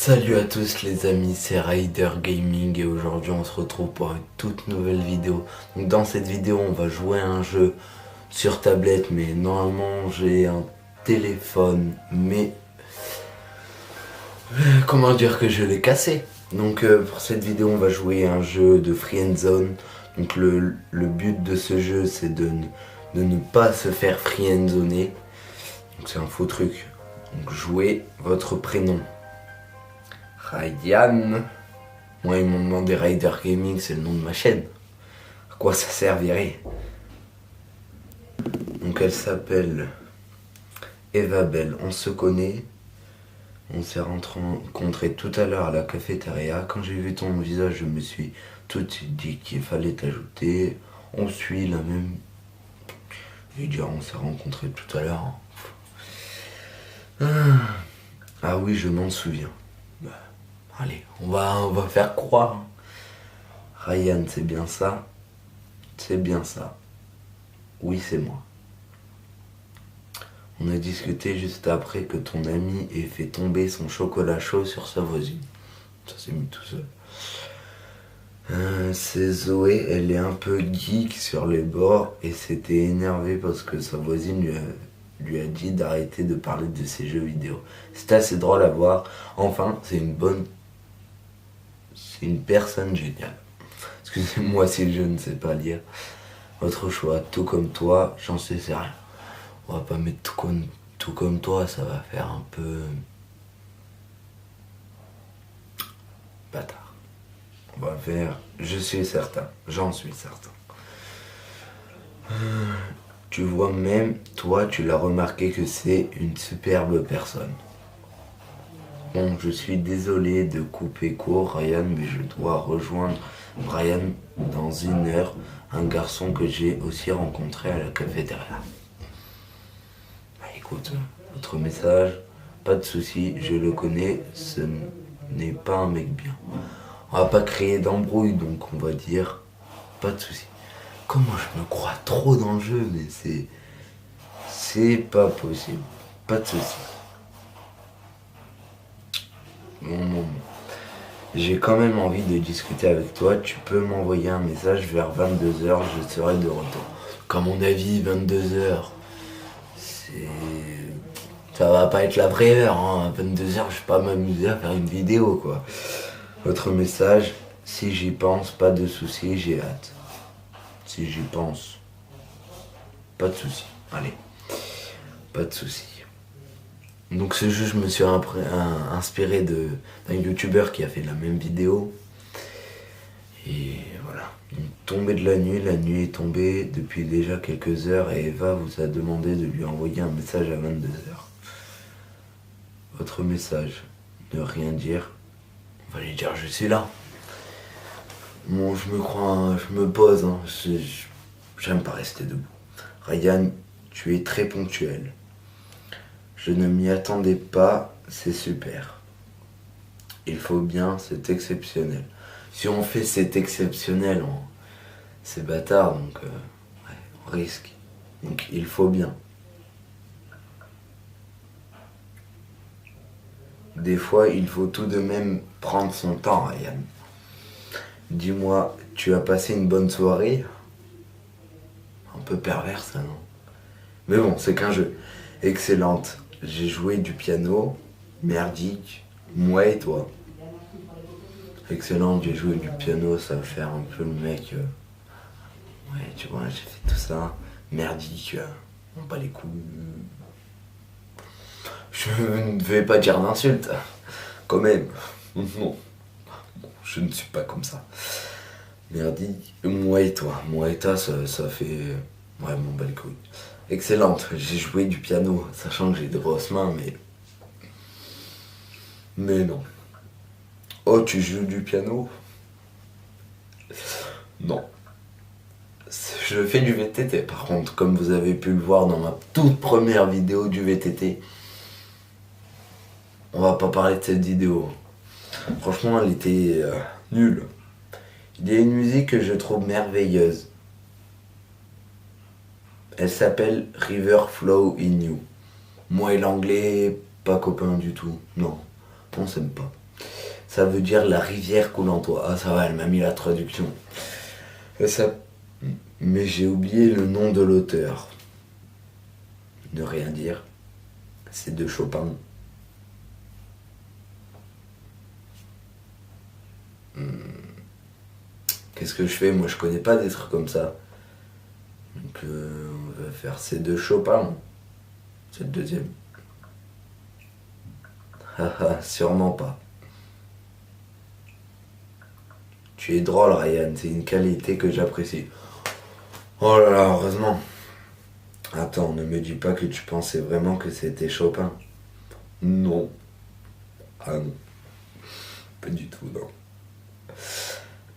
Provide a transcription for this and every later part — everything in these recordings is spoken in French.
Salut à tous les amis, c'est Rider Gaming et aujourd'hui on se retrouve pour une toute nouvelle vidéo. Donc dans cette vidéo on va jouer à un jeu sur tablette, mais normalement j'ai un téléphone, mais comment dire que je l'ai cassé. Donc pour cette vidéo on va jouer à un jeu de Friendzone. Donc le but de ce jeu c'est de ne pas se faire friendzoner. Donc c'est un faux truc. Donc jouez votre prénom. Ryan. Moi ils m'ont demandé Rider Gaming, c'est le nom de ma chaîne. À quoi ça servirait? Donc elle s'appelle Eva Belle. On se connaît. On s'est rencontrés tout à l'heure à la cafétéria. Quand j'ai vu ton visage, je me suis tout de suite dit qu'il fallait t'ajouter. On suit la même. Je vais dire, on s'est rencontrés tout à l'heure. Ah oui, je m'en souviens. Allez, on va faire croire. Ryan, c'est bien ça? C'est bien ça. Oui, c'est moi. On a discuté juste après que ton ami ait fait tomber son chocolat chaud sur sa voisine. Ça s'est mis tout seul. C'est Zoé, elle est un peu geek sur les bords et s'était énervée parce que sa voisine lui a dit d'arrêter de parler de ses jeux vidéo. C'est assez drôle à voir. Enfin, c'est une personne géniale. Excusez-moi si je ne sais pas lire. Votre choix, tout comme toi, j'en sais rien. On va pas mettre tout comme toi, ça va faire un peu bâtard. On va faire je suis certain, j'en suis certain. Tu vois, même toi, tu l'as remarqué que c'est une superbe personne. Bon, je suis désolé de couper court, Ryan, mais je dois rejoindre Brian dans 1 heure, un garçon que j'ai aussi rencontré à la cafétéria. Bah écoute, votre message, pas de souci, je le connais, ce n'est pas un mec bien. On va pas créer d'embrouille, donc on va dire pas de souci. Comment je me crois trop dans le jeu, mais c'est pas possible. Pas de souci. Bon. J'ai quand même envie de discuter avec toi. Tu peux m'envoyer un message vers 22h, je serai de retour. Qu'à mon avis, 22h, ça va pas être la vraie heure. À 22h, je vais pas m'amuser à faire une vidéo, quoi. Votre message, si j'y pense, pas de soucis, j'ai hâte. Si j'y pense, pas de soucis. Allez, pas de soucis. Donc ce jeu, je me suis inspiré d'un youtubeur qui a fait la même vidéo. Et voilà. Donc, tombé de la nuit est tombée depuis déjà quelques heures et Eva vous a demandé de lui envoyer un message à 22h. Votre message, ne rien dire. On va lui dire je suis là. Bon, je me pose, hein. J'aime pas rester debout. Ryan, tu es très ponctuel. Je ne m'y attendais pas, c'est super. Il faut bien, c'est exceptionnel. Si on fait c'est exceptionnel, c'est bâtard, donc ouais, on risque. Donc il faut bien. Des fois, il faut tout de même prendre son temps, Ryan. Dis-moi, tu as passé une bonne soirée? Un peu pervers, ça, non? Mais bon, c'est qu'un jeu. Excellente. J'ai joué du piano. Merdique. Moi et toi. Excellent, j'ai joué du piano, ça va faire un peu le mec. Ouais, tu vois, j'ai fait tout ça. Merdique. On bat les couilles. Je ne vais pas dire d'insulte. Quand même. Non. Je ne suis pas comme ça. Merdique. Moi et toi, ça fait. Ouais, mon bat les couilles. Excellente, j'ai joué du piano, sachant que j'ai de grosses mains, mais non. Oh, tu joues du piano? Non. Je fais du VTT, par contre, comme vous avez pu le voir dans ma toute première vidéo du VTT. On va pas parler de cette vidéo. Franchement, elle était nulle. Il y a une musique que je trouve merveilleuse. Elle s'appelle River Flow in You. Moi et l'anglais, pas copain du tout. Non, on s'aime pas. Ça veut dire la rivière coule en toi. Ah ça va, elle m'a mis la traduction. Ça... Mais j'ai oublié le nom de l'auteur. Ne rien dire. C'est de Chopin. Qu'est-ce que je fais? Moi je connais pas des trucs comme ça. Donc on va faire c'est de Chopin. C'est le deuxième. Haha, sûrement pas. Tu es drôle Ryan, c'est une qualité que j'apprécie. Oh là là, heureusement. Attends, ne me dis pas que tu pensais vraiment que c'était Chopin. Non. Ah non. Pas du tout, non.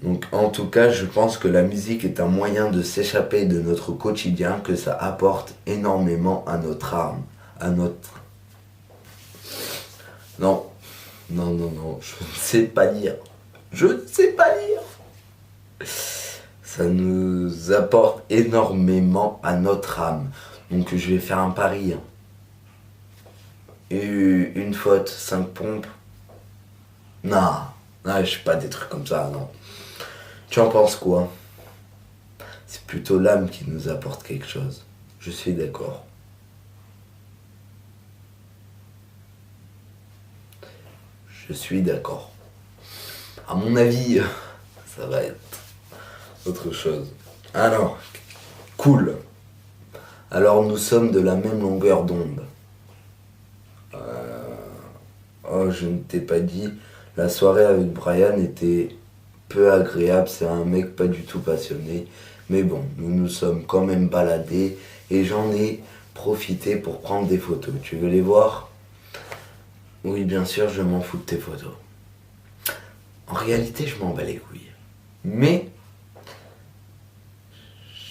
Donc en tout cas, je pense que la musique est un moyen de s'échapper de notre quotidien, que ça apporte énormément à notre âme, à notre... Non, non, non, non, je ne sais pas lire. Je ne sais pas lire. Ça nous apporte énormément à notre âme. Donc je vais faire un pari. Une faute, 5 pompes. Non, non, je suis pas des trucs comme ça, non. Tu en penses quoi? C'est plutôt l'âme qui nous apporte quelque chose. Je suis d'accord. Je suis d'accord. À mon avis, ça va être autre chose. Alors, cool. Alors nous sommes de la même longueur d'onde. Oh, je ne t'ai pas dit, la soirée avec Brian était peu agréable, c'est un mec pas du tout passionné. Mais bon, nous nous sommes quand même baladés et j'en ai profité pour prendre des photos. Tu veux les voir? Oui, bien sûr, je m'en fous de tes photos. En réalité, je m'en bats les couilles. Mais,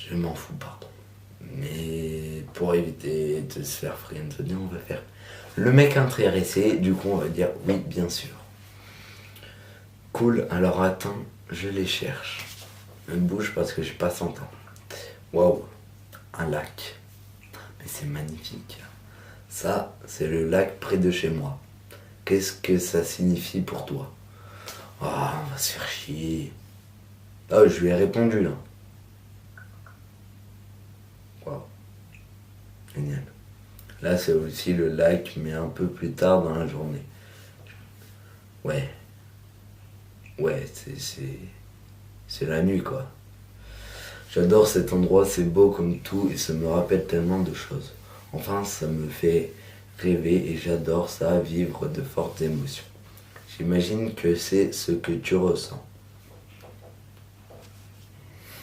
je m'en fous, pardon. Mais pour éviter de se faire friendzoner, on va faire le mec intéressé. Du coup, on va dire oui, bien sûr. Cool, alors attends, je les cherche. Je bouge parce que j'ai pas 100 ans. Waouh, un lac. Mais c'est magnifique. Ça, c'est le lac près de chez moi. Qu'est-ce que ça signifie pour toi? Ah, on va se faire chier. Ah, je lui ai répondu là. Waouh, génial. Là, c'est aussi le lac, mais un peu plus tard dans la journée. Ouais. Ouais, c'est la nuit quoi. J'adore cet endroit, c'est beau comme tout et ça me rappelle tellement de choses. Enfin, ça me fait rêver et j'adore ça, vivre de fortes émotions. J'imagine que c'est ce que tu ressens.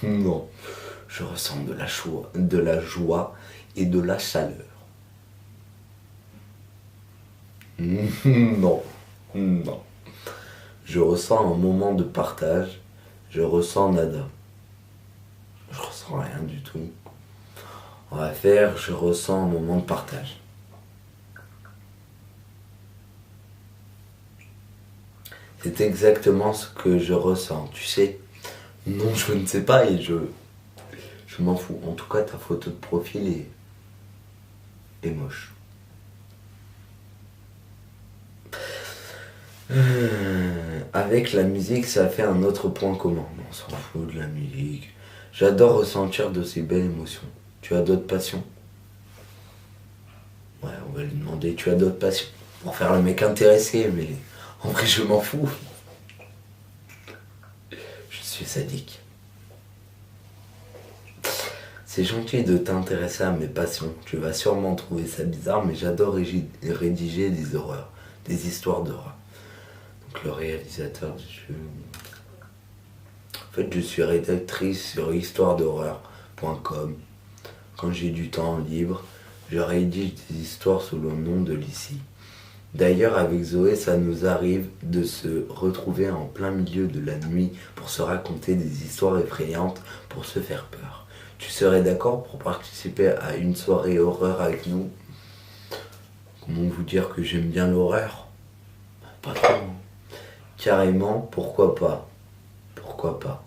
Non, je ressens de la joie et de la chaleur. Non, non. Je ressens un moment de partage, je ressens nada. Je ressens rien du tout. On va faire, je ressens un moment de partage. C'est exactement ce que je ressens, tu sais. Non, je ne sais pas et je m'en fous. En tout cas, ta photo de profil est moche. Avec la musique, ça fait un autre point commun. On s'en fout de la musique. J'adore ressentir de ces belles émotions. Tu as d'autres passions? Ouais, on va lui demander, tu as d'autres passions? Pour faire le mec intéressé, mais en vrai, je m'en fous. Je suis sadique. C'est gentil de t'intéresser à mes passions. Tu vas sûrement trouver ça bizarre, mais j'adore rédiger des horreurs, des histoires d'horreur. Donc le réalisateur du jeu... En fait, je suis rédactrice sur histoiredehorreur.com. Quand j'ai du temps libre, je rédige des histoires sous le nom de Lissy. D'ailleurs, avec Zoé, ça nous arrive de se retrouver en plein milieu de la nuit pour se raconter des histoires effrayantes, pour se faire peur. Tu serais d'accord pour participer à une soirée horreur avec nous? Comment vous dire que j'aime bien l'horreur? Pas trop. Carrément, pourquoi pas? Pourquoi pas?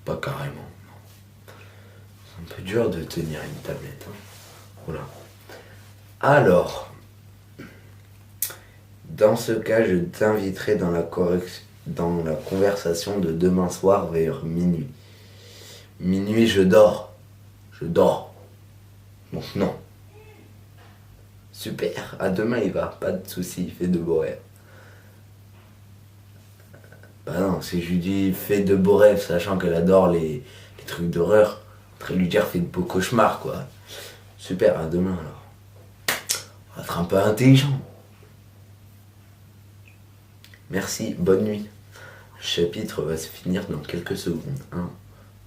Pas carrément. C'est un peu dur de tenir une tablette. Hein. Voilà. Alors, Dans ce cas, je t'inviterai dans la conversation de demain soir vers minuit. Minuit, je dors. Je dors. Donc non. Super, à demain il va, pas de soucis, fais de beaux rêves. Bah non, si je lui dis fais de beaux rêves, sachant qu'elle adore les trucs d'horreur, après lui dire fais de beaux cauchemars quoi. Super, à demain alors. On va être un peu intelligent. Merci, bonne nuit. Le chapitre va se finir dans quelques secondes. 1,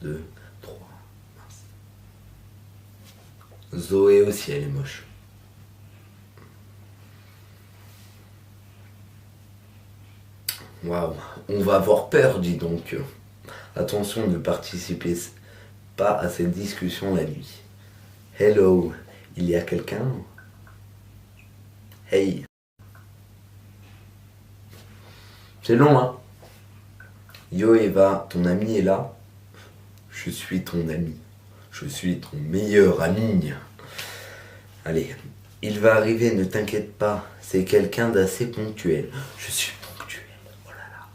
2, 3. Zoé aussi, elle est moche. Waouh, on va avoir peur, dis donc. Attention, ne participez pas à cette discussion la nuit. Hello, il y a quelqu'un? Hey. C'est long, hein? Yo Eva, ton ami est là? Je suis ton ami. Je suis ton meilleur ami. Allez, il va arriver, ne t'inquiète pas. C'est quelqu'un d'assez ponctuel. Je suis ponctuel. Oh là là.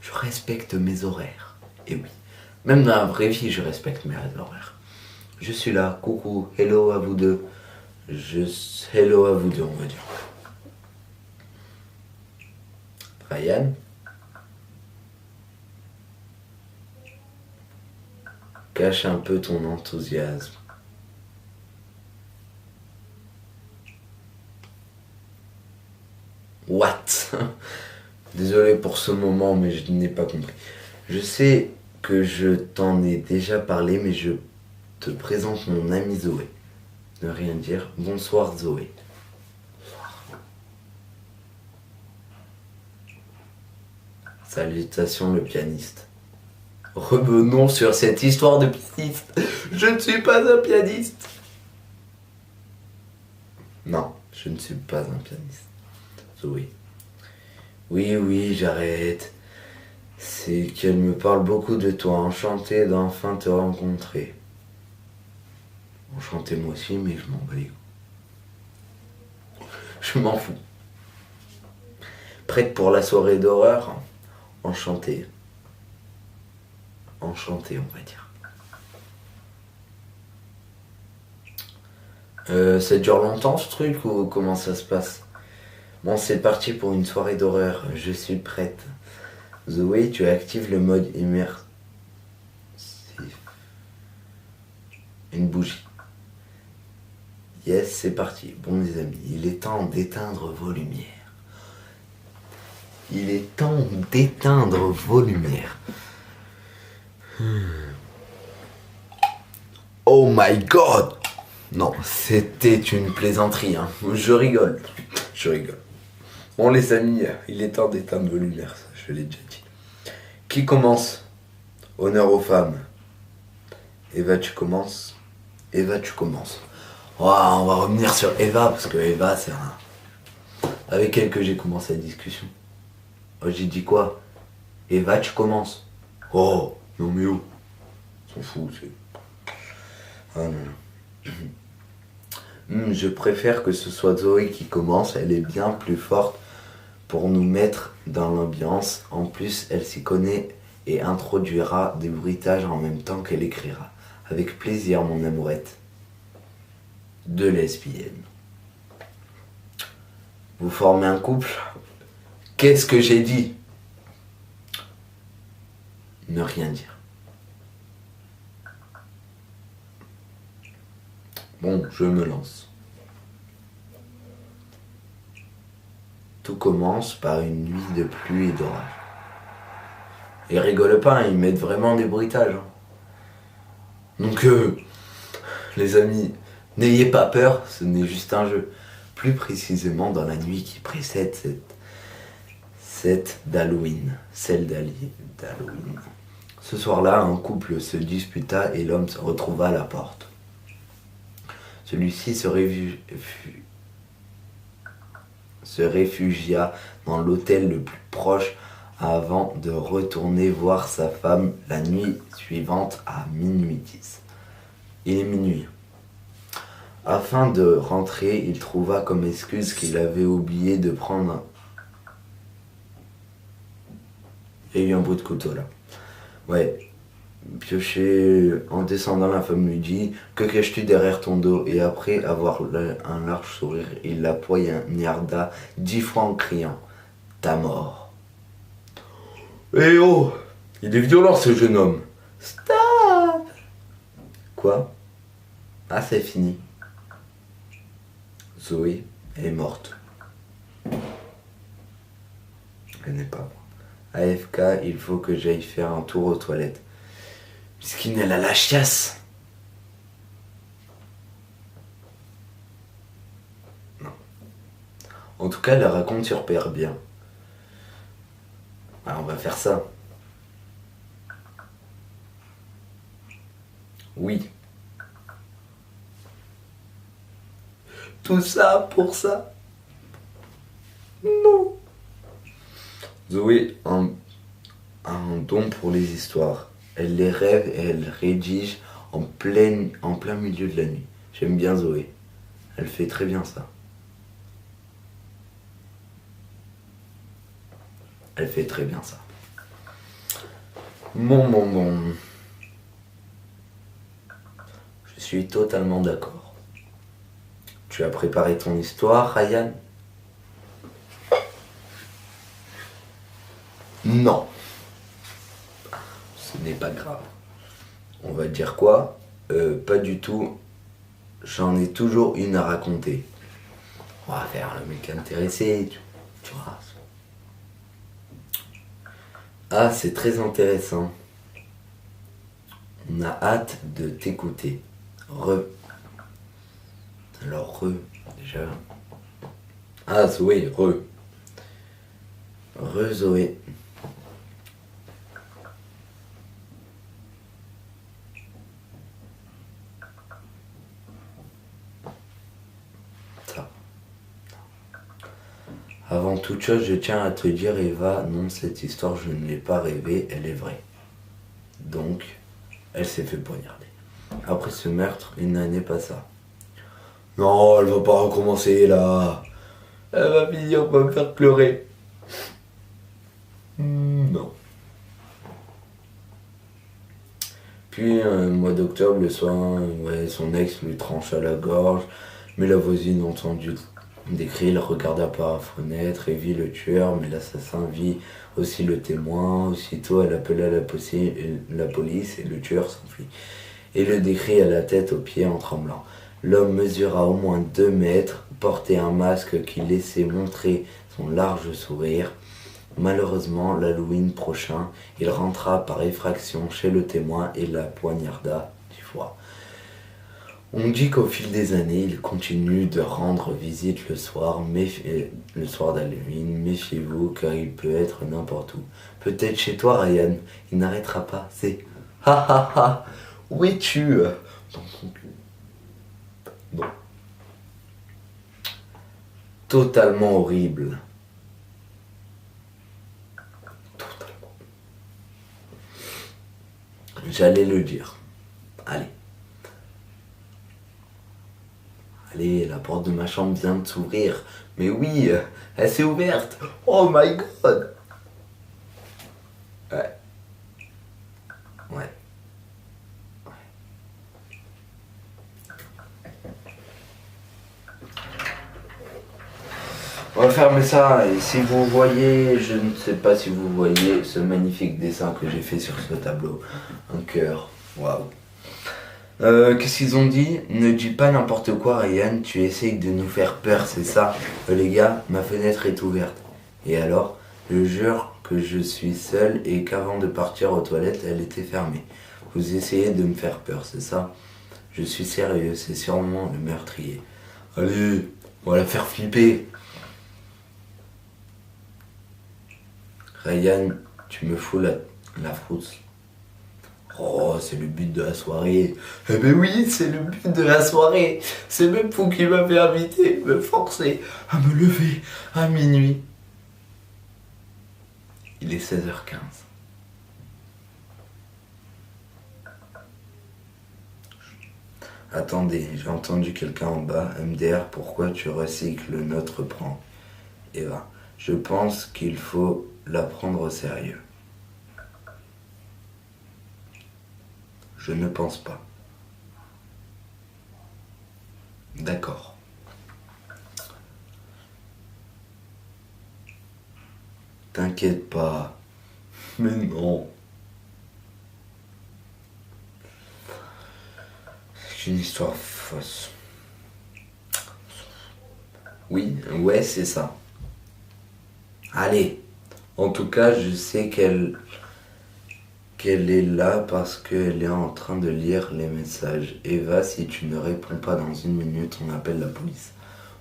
Je respecte mes horaires. Et oui, même dans la vraie vie, je respecte mes horaires. Je suis là. Coucou. Hello à vous deux. Hello à vous deux, on va dire. Ryan? Cache un peu ton enthousiasme. What? Désolé pour ce moment, mais je n'ai pas compris. Je sais que je t'en ai déjà parlé, mais je te présente mon amie Zoé. Ne rien dire. Bonsoir Zoé. Salutations le pianiste. Revenons sur cette histoire de pianiste. Je ne suis pas un pianiste. Non, je ne suis pas un pianiste. Zoé. Oui, j'arrête. C'est qu'elle me parle beaucoup de toi. Enchantée d'enfin te rencontrer. Enchanté moi aussi, mais je m'en bats les couilles. Je m'en fous. Prête pour la soirée d'horreur? Enchanté. Enchanté, on va dire. Ça dure longtemps ce truc ou comment ça se passe? Bon, c'est parti pour une soirée d'horreur. Je suis prête. Zoé, tu actives le mode immersif. Une bougie. Yes, c'est parti. Bon les amis, il est temps d'éteindre vos lumières. Il est temps d'éteindre vos lumières. Oh my god! Non, c'était une plaisanterie, hein. Je rigole. Bon les amis, il est temps d'éteindre vos lumières, ça, je l'ai déjà dit. Qui commence? Honneur aux femmes. Eva, tu commences? Eva, tu commences. Oh, on va revenir sur Eva, parce que Eva, c'est avec elle que j'ai commencé la discussion. Oh, j'ai dit quoi? Eva, tu commences. Oh, non mais oh. On s'en fout, c'est... Ah non. Je préfère que ce soit Zoé qui commence, elle est bien plus forte pour nous mettre dans l'ambiance. En plus, elle s'y connaît et introduira des bruitages en même temps qu'elle écrira. Avec plaisir, mon amourette. Deux lesbiennes. Vous formez un couple? Qu'est-ce que j'ai dit? Ne rien dire. Bon, je me lance. Tout commence par une nuit de pluie et d'orage. Ils rigolent pas, hein, ils mettent vraiment des bruitages. Hein. Donc, les amis, n'ayez pas peur, ce n'est juste un jeu. Plus précisément dans la nuit qui précède celle d'Halloween. Ce soir-là, un couple se disputa et l'homme se retrouva à la porte. Celui-ci se réfugia dans l'hôtel le plus proche avant de retourner voir sa femme la nuit suivante à minuit 10. Il est minuit. Afin de rentrer, il trouva comme excuse qu'il avait oublié de prendre Il y a eu un bruit de couteau là. Ouais. Piocher en descendant, la femme lui dit: Que caches-tu derrière ton dos? Et après avoir un large sourire, il la poignarda 10 fois en criant: Ta mort. Eh oh! Il est violent ce jeune homme. Stop! Quoi? Ah, c'est fini. Zoé est morte. Elle n'est pas. AFK, il faut que j'aille faire un tour aux toilettes. Puisqu'il elle a la chiasse. Non. En tout cas, elle la raconte super bien. Alors, on va faire ça. Oui. Tout ça pour ça? Non. Zoé a un don pour les histoires. Elle les rêve et elle rédige en plein milieu de la nuit. J'aime bien Zoé. Elle fait très bien ça. Elle fait très bien ça. Bon. Je suis totalement d'accord. Tu as préparé ton histoire, Ryan? Non. Ce n'est pas grave. On va dire quoi? Pas du tout. J'en ai toujours une à raconter. On va faire le mec intéressé, tu vois. Ah, c'est très intéressant. On a hâte de t'écouter. Alors, déjà. Ah, Zoé, Zoé. Ça. Avant toute chose, je tiens à te dire, Eva, non, cette histoire, je ne l'ai pas rêvée, elle est vraie. Donc, elle s'est fait poignarder. Après ce meurtre, il n'est pas ça. Non, elle va pas recommencer là. Elle va finir par me faire pleurer. Non. Puis, mois d'octobre, le soir, ouais, son ex lui trancha la gorge, mais la voisine entendu des cris, elle regarda par la fenêtre et vit le tueur, mais l'assassin vit aussi le témoin. Aussitôt, elle appela la police et le tueur s'enfuit. Et le décrit à la tête, aux pieds, en tremblant. L'homme mesura au moins 2 mètres, portait un masque qui laissait montrer son large sourire. Malheureusement, l'Halloween prochain, il rentra par effraction chez le témoin et la poignarda 10 fois. On dit qu'au fil des années, il continue de rendre visite le soir d'Halloween. Méfiez-vous, car il peut être n'importe où. Peut-être chez toi, Ryan. Il n'arrêtera pas. C'est ha ha ha. Où es-tu? Dans son cul. Bon. Totalement horrible. Totalement. J'allais le dire. Allez, la porte de ma chambre vient de s'ouvrir. Mais oui, elle s'est ouverte. Oh my god. Ouais. On va fermer ça, et si vous voyez, je ne sais pas si vous voyez ce magnifique dessin que j'ai fait sur ce tableau. Un cœur, waouh. Qu'est-ce qu'ils ont dit? Ne dis pas n'importe quoi, Ryan, tu essayes de nous faire peur, c'est ça? Les gars, ma fenêtre est ouverte. Et alors? Je jure que je suis seul et qu'avant de partir aux toilettes, elle était fermée. Vous essayez de me faire peur, c'est ça? Je suis sérieux, c'est sûrement le meurtrier. Allez, on va la faire flipper. Ryan, tu me fous la frousse. Oh, c'est le but de la soirée. Eh ben oui, c'est le but de la soirée. C'est même vous qui m'avez invité, me forcer à me lever à minuit. Il est 16h15. Attendez, j'ai entendu quelqu'un en bas. MDR, pourquoi tu recycles notre prend? Eva, je pense qu'il faut la prendre au sérieux. Je ne pense pas. D'accord. T'inquiète pas. Mais non. C'est une histoire fausse. Oui, ouais, c'est ça. Allez. En tout cas, je sais qu'elle est là parce qu'elle est en train de lire les messages. Eva, si tu ne réponds pas dans 1 minute, on appelle la police.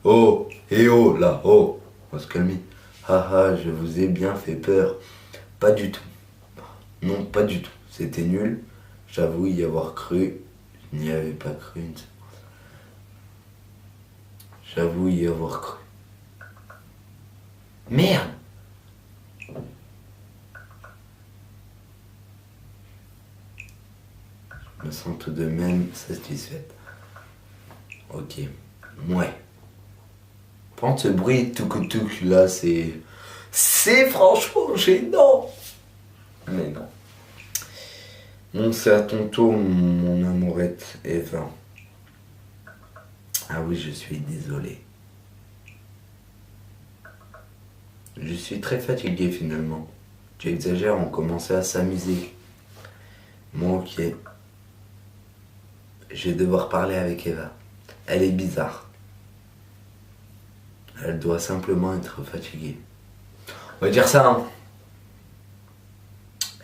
Oh, oh, là, oh. On va se calmer. Haha, je vous ai bien fait peur. Pas du tout. Non, pas du tout. C'était nul. J'avoue y avoir cru. Je n'y avais pas cru une seconde. J'avoue y avoir cru. Merde! Je me sens tout de même satisfaite. Ok. Ouais. Prendre ce bruit touc là, c'est franchement gênant. Mais non. Bon, c'est à ton tour, mon amourette Eva. Ah oui, je suis désolé. Je suis très fatigué finalement. Tu exagères, on commençait à s'amuser. Bon, ok. Je vais devoir parler avec Eva. Elle est bizarre. Elle doit simplement être fatiguée. On va dire ça, hein.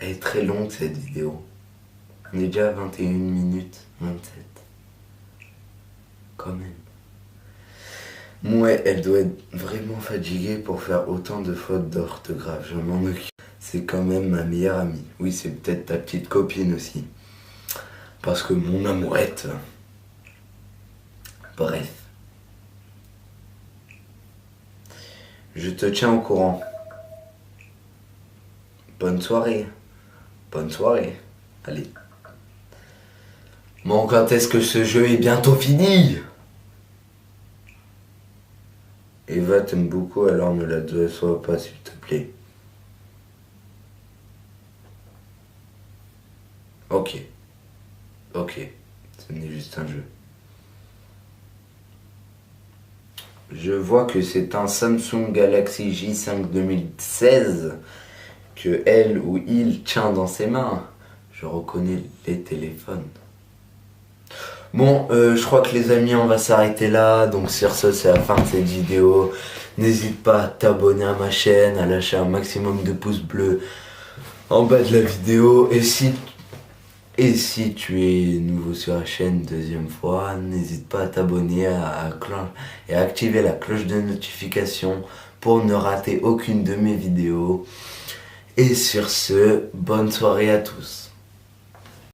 Elle est très longue cette vidéo. On est déjà à 21 minutes 27. Quand même. Ouais, elle doit être vraiment fatiguée pour faire autant de fautes d'orthographe. Je m'en occupe. C'est quand même ma meilleure amie. Oui, c'est peut-être ta petite copine aussi. Parce que mon amourette... Bref. Je te tiens au courant. Bonne soirée. Bonne soirée. Allez. Bon, quand est-ce que ce jeu est bientôt fini? Eva t'aime beaucoup, alors ne la déçois pas s'il te plaît. Ok. Ok. Ce n'est juste un jeu. Je vois que c'est un Samsung Galaxy J5 2016 que elle ou il tient dans ses mains. Je reconnais les téléphones. Bon, je crois que les amis, on va s'arrêter là. Donc sur ce, c'est la fin de cette vidéo. N'hésite pas à t'abonner à ma chaîne, à lâcher un maximum de pouces bleus en bas de la vidéo. Et si tu es nouveau sur la chaîne deuxième fois, n'hésite pas à t'abonner et à activer la cloche de notification pour ne rater aucune de mes vidéos. Et sur ce, bonne soirée à tous.